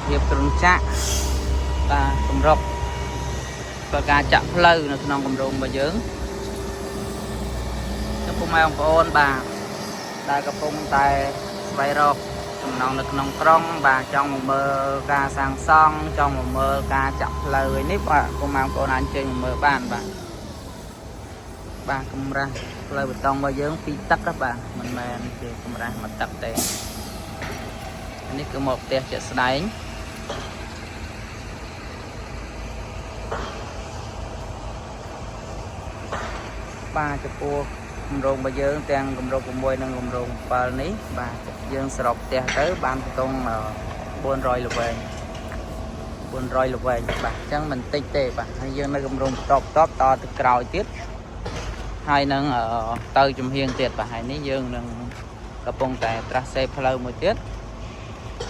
ភាពគ្រឿងចាក់បាទសម្រុកបើការចាក់ផ្លូវនៅក្នុងគម្រោងរបស់យើងចំពោះម៉ែបងប្អូនបាទដែលកំពុងតែស្វែងរកចំណងនៅក្នុងក្រុងបាទចង់មកមើលការសាងសង់ចង់មកមើលការចាក់ផ្លូវឯនេះបាទពុកម៉ែបងប្អូនអាចចេញមកមើលបានបាទកម្រាស់ផ្លូវបេតុងរបស់យើងពីទឹកបាទមិនមែនជាកម្រាស់មកទឹកទេនេះគឺមកផ្ទះជាក់ស្ដែងបាទចំពោះគម្រោងរបស់យើងទាំងគម្រោង6និងគម្រោង7នេះបាទយើងសរុបផ្ទះទៅបានបតុង400ល្វែង400ល្វែងបាទអញ្ចឹងមិនតិចទេបាទហើយយើងនៅគម្រោងតបតទៅក្រោយទៀតហើយនឹងទៅជំហៀងទៀតបាទហើយនេះយើងនឹងកំពុងតែត្រាស់សេផ្លូវមួយទៀត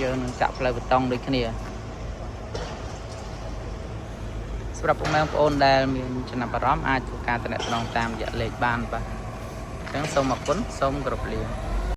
យើងនឹងចាក់ផ្លូវបេតុងដូចគ្នាសម្រាប់ពុកម៉ែបងប្អូនដែលមានចំណាប់អារម្មណ៍អាចធ្វើការទំនាក់ទំនងតាមរយៈលេខបានបាទអញ្ចឹងសូមអរគុណសូមគោរពលា